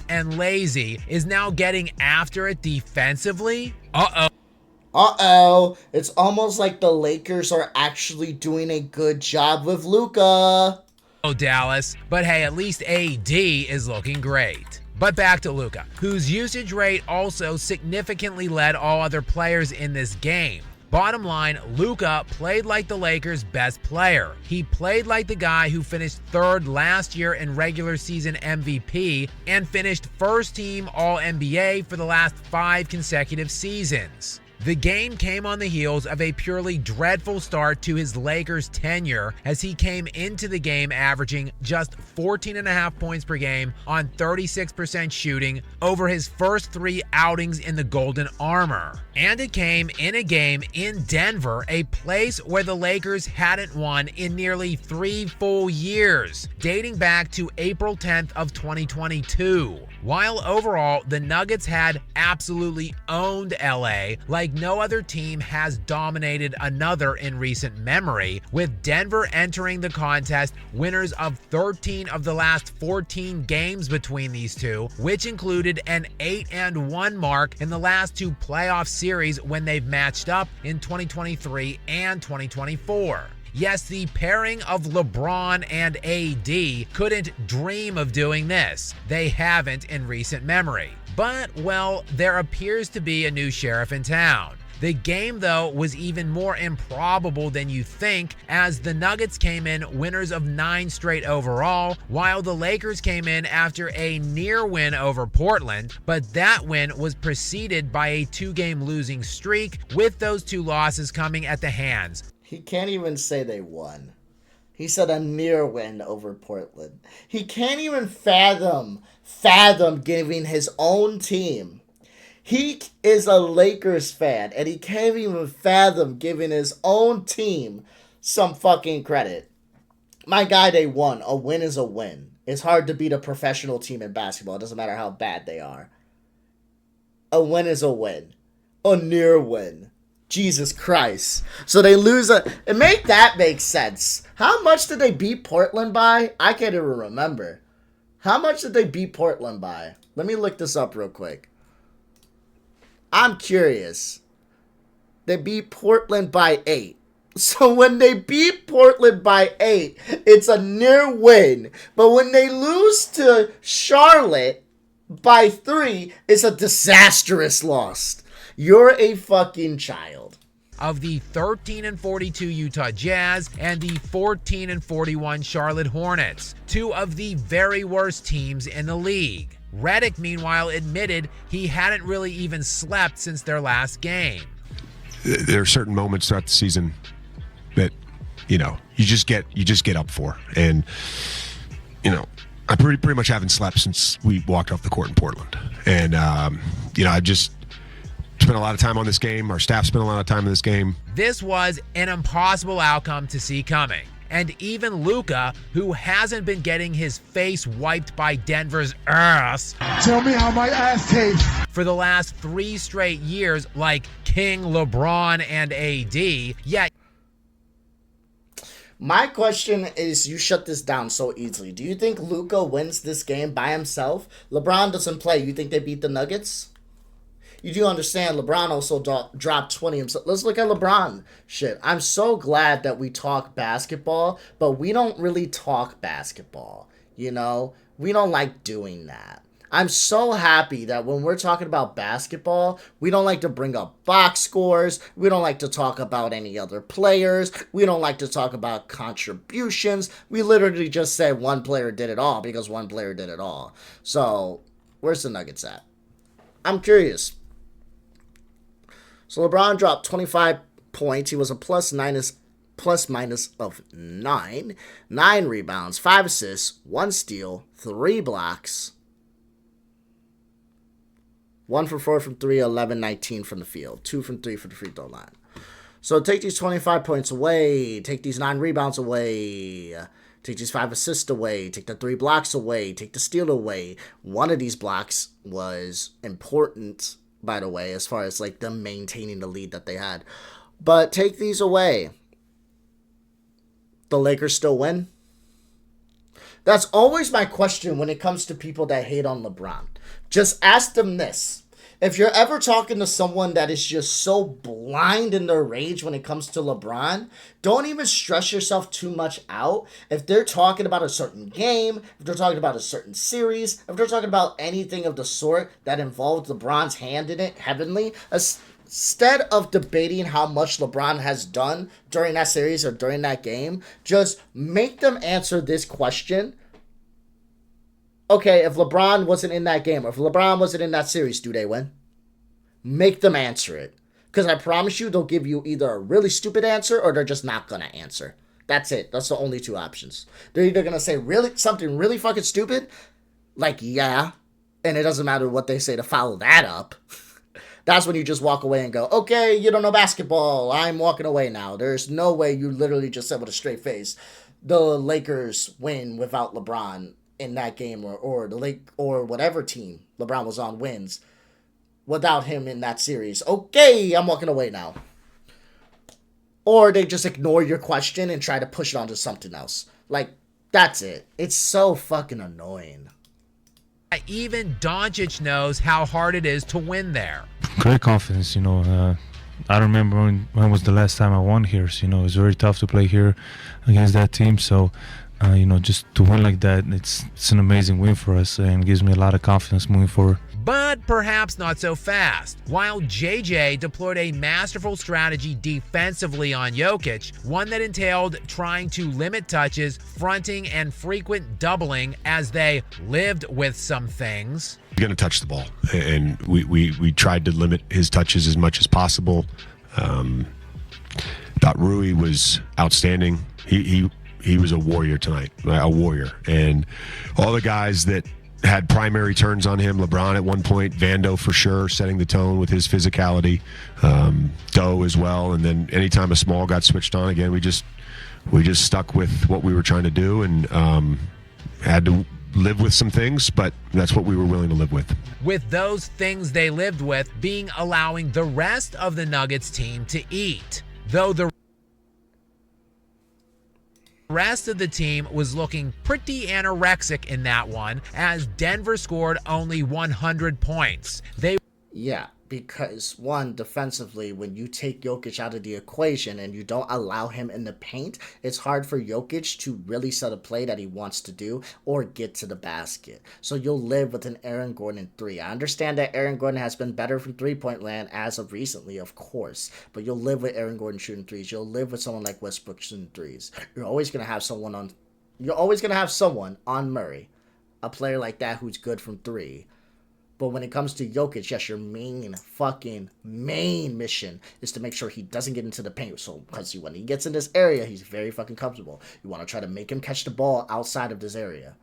and lazy is now getting after it defensively? Uh-oh. It's almost like the Lakers are actually doing a good job with Luka. Oh, Dallas. But hey, at least AD is looking great. But back to Luka, whose usage rate also significantly led all other players in this game. Bottom line, Luka played like the Lakers' best player. He played like the guy who finished third last year in regular season MVP and finished first team All-NBA for the last 5 consecutive seasons. The game came on the heels of a purely dreadful start to his Lakers tenure, as he came into the game averaging just 14.5 points per game on 36% shooting over his first 3 outings in the Golden Armor. And it came in a game in Denver, a place where the Lakers hadn't won in nearly 3 full years, dating back to April 10th of 2022. While overall, the Nuggets had absolutely owned LA like no other team has dominated another in recent memory, with Denver entering the contest winners of 13 of the last 14 games between these two, which included an 8-1 mark in the last 2 playoff series when they've matched up in 2023 and 2024. Yes, the pairing of LeBron and AD couldn't dream of doing this. They haven't in recent memory. But, well, there appears to be a new sheriff in town. The game, though, was even more improbable than you think, as the Nuggets came in winners of 9 straight overall, while the Lakers came in after a near win over Portland, but that win was preceded by a 2-game losing streak, with those 2 losses coming at the hands. He can't even say they won. He said a near win over Portland. He can't even fathom giving his own team. He is a Lakers fan, and he can't even fathom giving his own team some fucking credit. My guy, they won. A win is a win. It's hard to beat a professional team in basketball. It doesn't matter how bad they are. A win is a win. A near win. Jesus Christ. So they lose and make that make sense. How much did they beat Portland by? I can't even remember. How much did they beat Portland by? Let me look this up real quick. I'm curious. They beat Portland by 8. So when they beat Portland by 8, it's a near win. But when they lose to Charlotte by 3, it's a disastrous loss. You're a fucking child. Of the 13-42 Utah Jazz and the 14-41 Charlotte Hornets, 2 of the very worst teams in the league. Redick, meanwhile, admitted he hadn't really even slept since their last game. There are certain moments throughout the season that, you just get up for. And I pretty much haven't slept since we walked off the court in Portland. And, I've just spent a lot of time on this game. Our staff spent a lot of time on this game. This was an impossible outcome to see coming. And even Luka, who hasn't been getting his face wiped by Denver's ass. Tell me how my ass tastes. For the last 3 straight years, like King LeBron and AD, yet. My question is, you shut this down so easily. Do you think Luka wins this game by himself? LeBron doesn't play. You think they beat the Nuggets? You do understand LeBron also dropped 20 himself. Let's look at LeBron shit. I'm so glad that we talk basketball, but we don't really talk basketball. We don't like doing that. I'm so happy that when we're talking about basketball, we don't like to bring up box scores. We don't like to talk about any other players. We don't like to talk about contributions. We literally just say one player did it all because one player did it all. So, where's the Nuggets at? I'm curious. So, LeBron dropped 25 points. He was a plus minus of 9. 9 rebounds, 5 assists, 1 steal, 3 blocks. 1 for 4 from 3, 11, 19 from the field. 2 from 3 from the free throw line. So take these 25 points away. Take these 9 rebounds away. Take these 5 assists away. Take the 3 blocks away. Take the steal away. One of these blocks was important, by the way, as far as like them maintaining the lead that they had. But take these away. The Lakers still win? That's always my question when it comes to people that hate on LeBron. Just ask them this. If you're ever talking to someone that is just so blind in their rage when it comes to LeBron, don't even stress yourself too much out. If they're talking about a certain game, if they're talking about a certain series, if they're talking about anything of the sort that involves LeBron's hand in it, heavenly, instead of debating how much LeBron has done during that series or during that game, just make them answer this question. Okay, if LeBron wasn't in that game, or if LeBron wasn't in that series, do they win? Make them answer it. Because I promise you, they'll give you either a really stupid answer, or they're just not going to answer. That's it. That's the only 2 options. They're either going to say something really fucking stupid, like, yeah, and it doesn't matter what they say to follow that up. That's when you just walk away and go, okay, you don't know basketball. I'm walking away now. There's no way you literally just said with a straight face, the Lakers win without LeBron in that game, or whatever team LeBron was on wins without him in that series. Okay, I'm walking away now. Or they just ignore your question and try to push it onto something else. Like, that's it. It's so fucking annoying. Even Doncic knows how hard it is to win there. Great confidence, I don't remember when was the last time I won here. So, it's very tough to play here against that team. So, just to win like that, it's an amazing win for us and gives me a lot of confidence moving forward. But perhaps not so fast. While JJ deployed a masterful strategy defensively on Jokic, one that entailed trying to limit touches, fronting, and frequent doubling as they lived with some things. He's going to touch the ball, and we tried to limit his touches as much as possible. Thought Rui was outstanding. He was a warrior tonight, a warrior. And all the guys that had primary turns on him, LeBron at one point, Vando for sure, setting the tone with his physicality, Doe as well. And then anytime a small got switched on again, we just stuck with what we were trying to do and had to live with some things, but that's what we were willing to live with. With those things they lived with being allowing the rest of the Nuggets team to eat. Though the rest of the team was looking pretty anorexic in that one, as Denver scored only 100 points. Yeah, because one, defensively, when you take Jokic out of the equation and you don't allow him in the paint, it's hard for Jokic to really set a play that he wants to do or get to the basket. So you'll live with an Aaron Gordon 3. I understand that Aaron Gordon has been better from three-point land as of recently, of course, but you'll live with Aaron Gordon shooting threes. You'll live with someone like Westbrook shooting threes. You're always going to have someone on Murray, a player like that who's good from 3. But when it comes to Jokic, yes, your main mission is to make sure he doesn't get into the paint. So, because when he gets in this area, he's very fucking comfortable. You want to try to make him catch the ball outside of this area.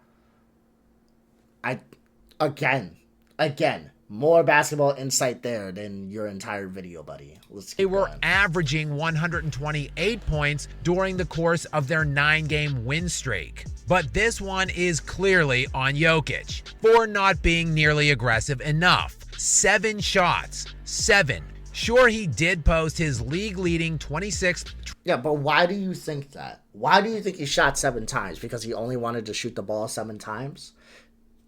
Again, more basketball insight there than your entire video, buddy. They were averaging 128 points during the course of their 9-game win streak. But this one is clearly on Jokic for not being nearly aggressive enough. 7 shots. 7. Sure, he did post his league-leading 26th. Yeah, but why do you think that? Why do you think he shot 7 times? Because he only wanted to shoot the ball 7 times?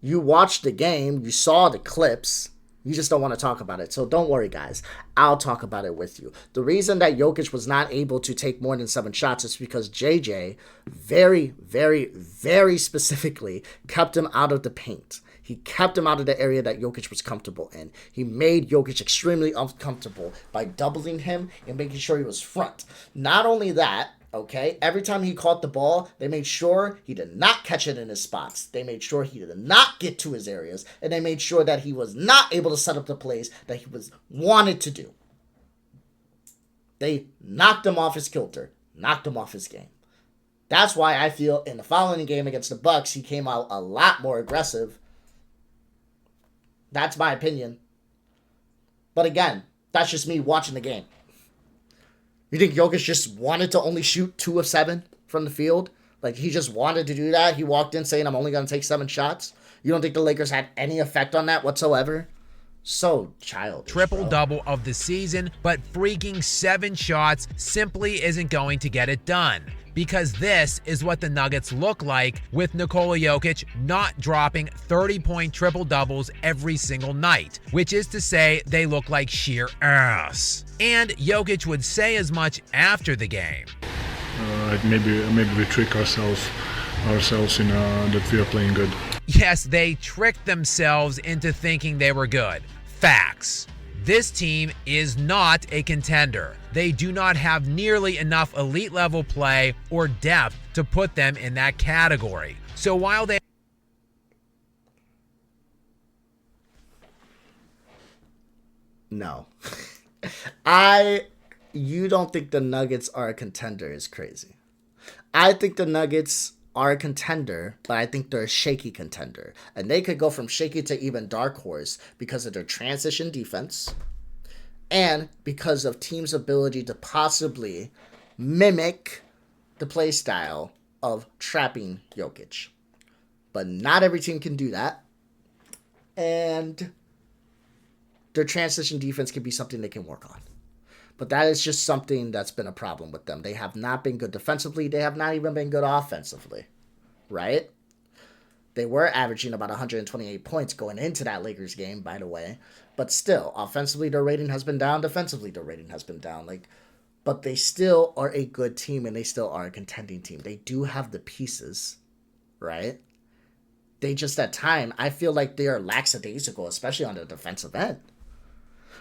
You watched the game, you saw the clips, you just don't want to talk about it. So don't worry, guys. I'll talk about it with you. The reason that Jokic was not able to take more than 7 shots is because JJ very, very, very specifically kept him out of the paint. He kept him out of the area that Jokic was comfortable in. He made Jokic extremely uncomfortable by doubling him and making sure he was front. Not only that, okay, every time he caught the ball, they made sure he did not catch it in his spots. They made sure he did not get to his areas. And they made sure that he was not able to set up the plays that he wanted to do. They knocked him off his kilter, knocked him off his game. That's why I feel in the following game against the Bucks, he came out a lot more aggressive. That's my opinion. But again, that's just me watching the game. You think Jokic just wanted to only shoot 2 of 7 from the field? Like, he just wanted to do that? He walked in saying, I'm only going to take 7 shots? You don't think the Lakers had any effect on that whatsoever? So childish, Triple-double of the season, but freaking 7 shots simply isn't going to get it done. Because this is what the Nuggets look like with Nikola Jokic not dropping 30-point triple-doubles every single night, which is to say they look like sheer ass. And Jokic would say as much after the game. Maybe we trick ourselves in that we are playing good. Yes, they tricked themselves into thinking they were good. Facts. This team is not a contender. They do not have nearly enough elite level play or depth to put them in that category. So while they... No. You don't think the Nuggets are a contender is crazy. I think the Nuggets are a contender, but I think they're a shaky contender. And they could go from shaky to even dark horse because of their transition defense and because of teams' ability to possibly mimic the play style of trapping Jokic. But not every team can do that. And their transition defense can be something they can work on. But that is just something that's been a problem with them. They have not been good defensively. They have not even been good offensively, right? They were averaging about 128 points going into that Lakers game, by the way. But still, offensively, their rating has been down. Defensively, their rating has been down. But they still are a good team, and they still are a contending team. They do have the pieces, right? They just, at time, I feel like they are lackadaisical, especially on the defensive end.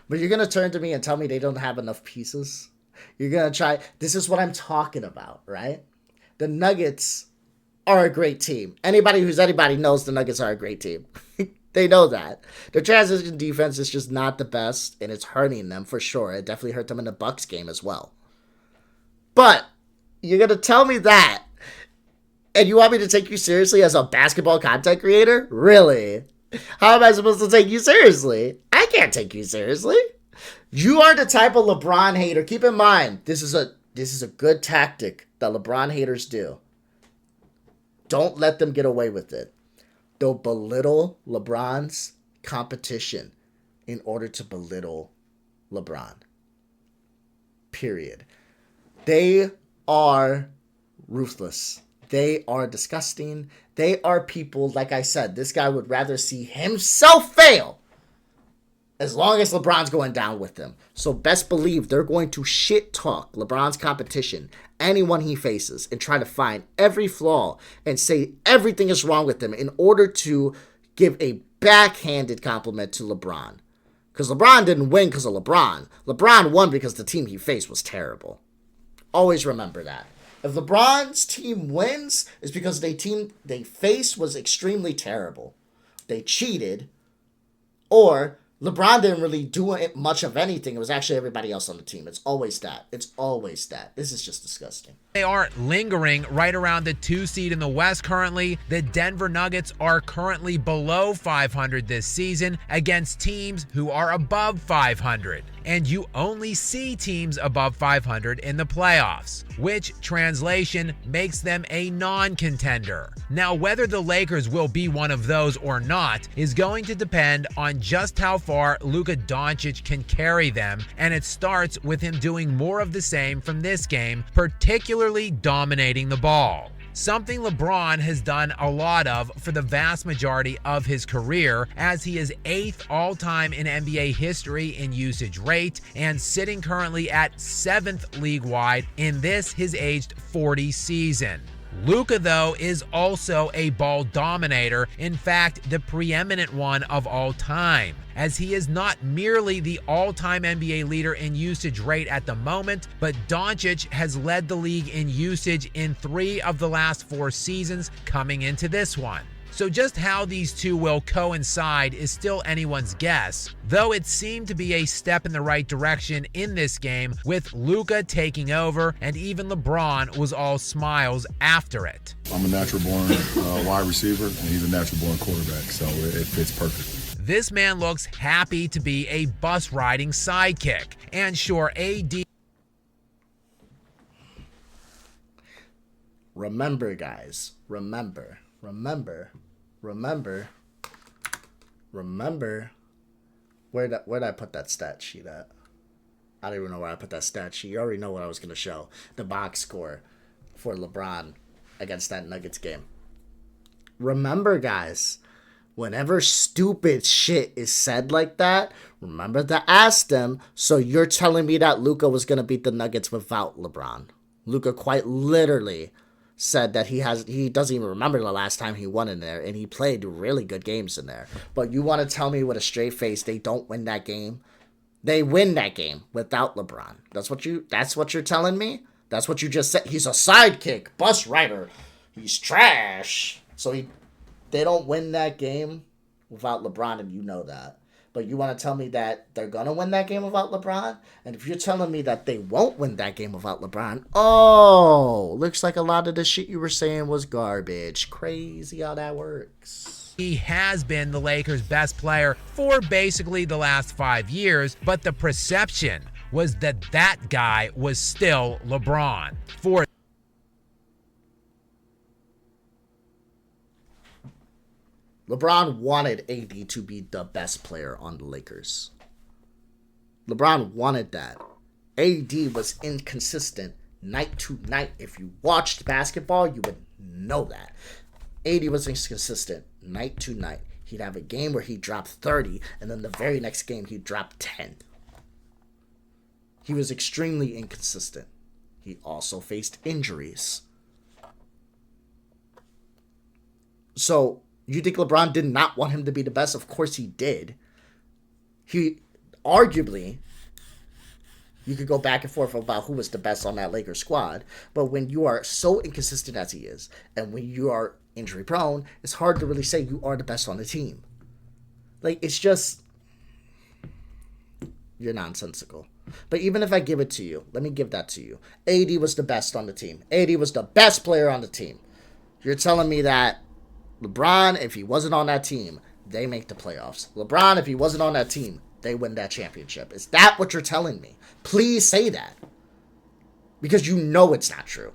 But you're going to turn to me and tell me they don't have enough pieces? You're going to try... This is what I'm talking about, right? The Nuggets are a great team. Anybody knows the Nuggets are a great team. They know that. Their transition defense is just not the best, and it's hurting them for sure. It definitely hurt them in the Bucks game as well. But you're going to tell me that, and you want me to take you seriously as a basketball content creator? Really? How am I supposed to take you seriously? I can't take you seriously. You are the type of LeBron hater. Keep in mind, this is a good tactic that LeBron haters do. Don't let them get away with it. They'll belittle LeBron's competition in order to belittle LeBron. Period. They are ruthless. They are disgusting. They are people, like I said, this guy would rather see himself fail as long as LeBron's going down with them. So best believe they're going to shit talk LeBron's competition, anyone he faces, and try to find every flaw and say everything is wrong with them in order to give a backhanded compliment to LeBron. Because LeBron didn't win because of LeBron. LeBron won because the team he faced was terrible. Always remember that. If LeBron's team wins, it's because the team they faced was extremely terrible. They cheated, or LeBron didn't really do much of anything. It was actually everybody else on the team. It's always that. It's always that. This is just disgusting. They are lingering right around the 2 seed in the West currently. The Denver Nuggets are currently below 500 this season against teams who are above 500. And you only see teams above 500 in the playoffs, which translation makes them a non-contender. Now, whether the Lakers will be one of those or not is going to depend on just how far Luka Doncic can carry them, and it starts with him doing more of the same from this game, particularly dominating the ball. Something LeBron has done a lot of for the vast majority of his career, as he is 8th all-time in NBA history in usage rate and sitting currently at 7th league-wide in this his aged 40 season. Luka, though, is also a ball dominator, in fact, the preeminent one of all time, as he is not merely the all-time NBA leader in usage rate at the moment, but Doncic has led the league in usage in 3 of the last 4 seasons coming into this one. So just how these two will coincide is still anyone's guess, though it seemed to be a step in the right direction in this game, with Luka taking over, and even LeBron was all smiles after it. I'm a natural born wide receiver, and he's a natural born quarterback, so it fits perfect. This man looks happy to be a bus riding sidekick, and sure, AD. Remember, guys, remember. Where'd I put that stat sheet at? I don't even know where I put that stat sheet. You already know what I was going to show. The box score for LeBron against that Nuggets game. Remember, guys, whenever stupid shit is said like that, remember to ask them, so you're telling me that Luka was going to beat the Nuggets without LeBron. Luka quite literally said that he doesn't even remember the last time he won in there, and he played really good games in there. But you want to tell me with a straight face they don't win that game? They win that game without LeBron. That's what you're telling me? That's what you just said. He's a sidekick, bus rider. He's trash. So they don't win that game without LeBron, and you know that. But you want to tell me that they're going to win that game without LeBron? And if you're telling me that they won't win that game without LeBron, oh, looks like a lot of the shit you were saying was garbage. Crazy how that works. He has been the Lakers' best player for basically the last 5 years, but the perception was that that guy was still LeBron. LeBron wanted AD to be the best player on the Lakers. LeBron wanted that. AD was inconsistent night to night. If you watched basketball, you would know that. AD was inconsistent night to night. He'd have a game where he dropped 30, and then the very next game he dropped 10. He was extremely inconsistent. He also faced injuries. So, you think LeBron did not want him to be the best? Of course he did. He, arguably, you could go back and forth about who was the best on that Lakers squad, but when you are so inconsistent as he is, and when you are injury prone, it's hard to really say you are the best on the team. Like, it's just, you're nonsensical. But even if I give it to you, let me give that to you. AD was the best on the team. AD was the best player on the team. You're telling me that LeBron, if he wasn't on that team, they make the playoffs. LeBron, if he wasn't on that team, they win that championship. Is that what you're telling me? Please say that. Because you know it's not true.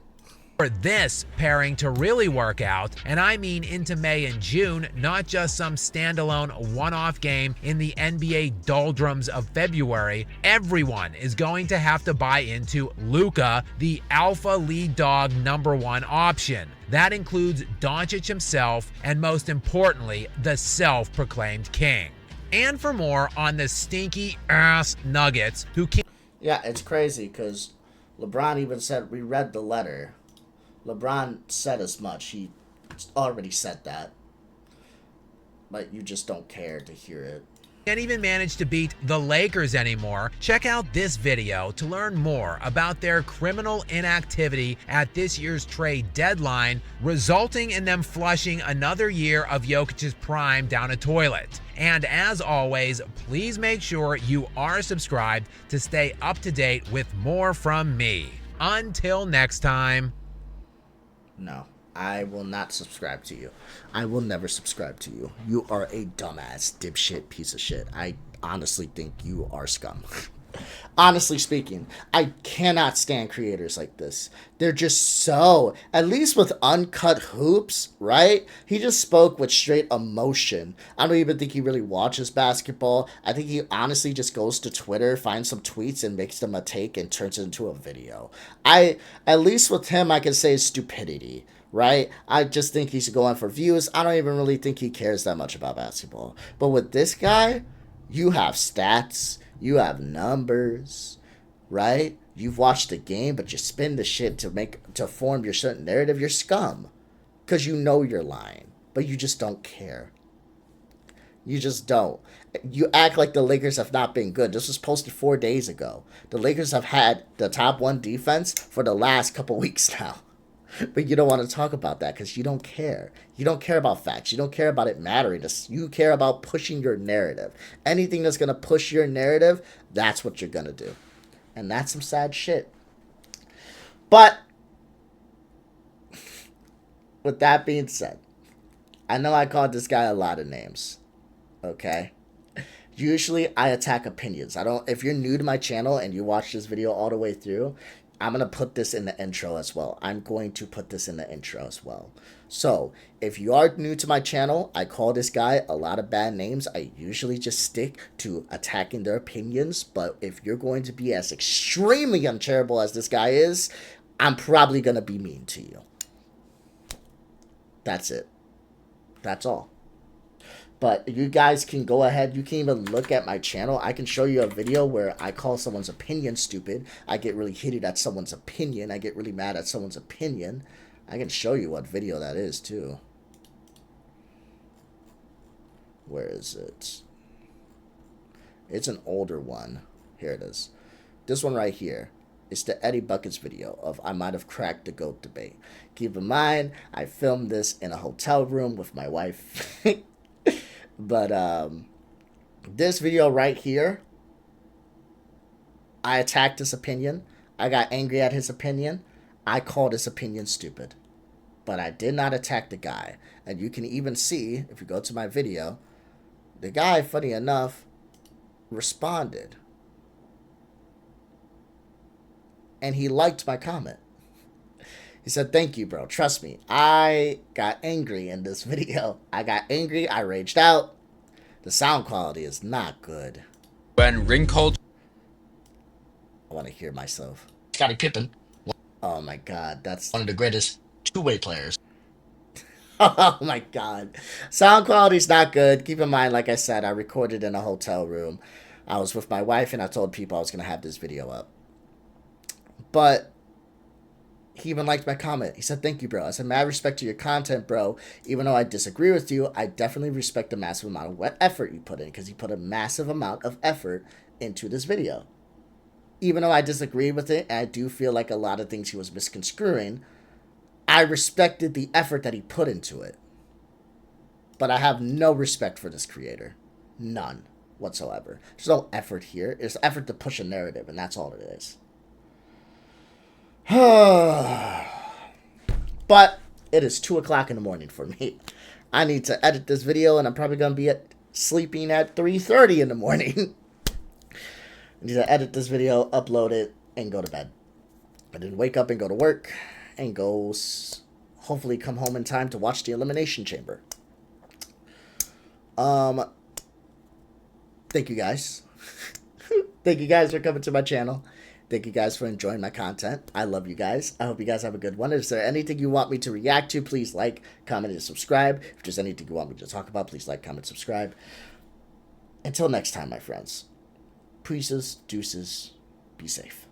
For this pairing to really work out, and I mean into May and June, not just some standalone one-off game in the NBA doldrums of February, everyone is going to have to buy into Luka, the alpha lead dog #1 option. That includes Doncic himself, and most importantly, the self-proclaimed king. And for more on the stinky ass Nuggets, who can't... Yeah, it's crazy because LeBron even said, we read the letter. LeBron said as much. He already said that. But you just don't care to hear it. can't even manage to beat the Lakers anymore, check out this video to learn more about their criminal inactivity at this year's trade deadline, resulting in them flushing another year of Jokic's prime down a toilet. And as always, please make sure you are subscribed to stay up to date with more from me. Until next time. No, I will not subscribe to you. I will never subscribe to you. You are a dumbass, dipshit piece of shit. I honestly think you are scum. Honestly speaking, I cannot stand creators like this. They're just so, at least with Uncut Hoops, right? He just spoke with straight emotion. I don't even think he really watches basketball. I think he honestly just goes to Twitter, finds some tweets, and makes them a take and turns it into a video. At least with him, I can say stupidity, right? I just think he's going for views. I don't even really think he cares that much about basketball. But with this guy, you have stats. You have numbers, right? You've watched the game, but you spin the shit to form your certain narrative. You're scum. Because you know you're lying. But you just don't care. You just don't. You act like the Lakers have not been good. This was posted 4 days ago. The Lakers have had the top 1 defense for the last couple weeks now. But you don't want to talk about that because you don't care. You don't care about facts. You don't care about it mattering. You care about pushing your narrative. Anything that's going to push your narrative, that's what you're going to do. And that's some sad shit. But with that being said, I know I called this guy a lot of names. Okay? Usually I attack opinions. If you're new to my channel and you watch this video all the way through, I'm going to put this in the intro as well. So, if you are new to my channel, I call this guy a lot of bad names. I usually just stick to attacking their opinions. But if you're going to be as extremely uncharitable as this guy is, I'm probably going to be mean to you. That's it. That's all. But you guys can go ahead. You can even look at my channel. I can show you a video where I call someone's opinion stupid. I get really heated at someone's opinion. I get really mad at someone's opinion. I can show you what video that is, too. Where is it? It's an older one. Here it is. This one right here. It's the Eddie Buckets video of I might have cracked the GOAT debate. Keep in mind, I filmed this in a hotel room with my wife. But this video right here, I attacked his opinion. I got angry at his opinion. I called his opinion stupid. But I did not attack the guy. And you can even see, if you go to my video, the guy, funny enough, responded. And he liked my comment. He said, "Thank you, bro. Trust me. I got angry in this video. I got angry. I raged out. The sound quality is not good." When ring culture, I want to hear myself. Scottie Pippen. Oh my God, that's one of the greatest two-way players. Oh my God. Sound quality's not good. Keep in mind, like I said, I recorded in a hotel room. I was with my wife and I told people I was going to have this video up. But he even liked my comment. He said, "Thank you, bro." I said, "Mad respect to your content, bro. Even though I disagree with you, I definitely respect the massive amount of effort you put in." Because he put a massive amount of effort into this video. Even though I disagree with it, and I do feel like a lot of things he was misconstruing, I respected the effort that he put into it. But I have no respect for this creator. None whatsoever. There's no effort here. There's effort to push a narrative, and that's all it is. But it is 2 o'clock in the morning for me. I need to edit this video, and I'm probably going to be sleeping at 3:30 in the morning. I need to edit this video, upload it, and go to bed. I didn't wake up and go to work, and go hopefully come home in time to watch the Elimination Chamber. Thank you guys. Thank you guys for coming to my channel. Thank you guys for enjoying my content. I love you guys. I hope you guys have a good one. If there anything you want me to react to, please like, comment, and subscribe. If there's anything you want me to talk about, please like, comment, subscribe. Until next time, my friends. Peaces, deuces, be safe.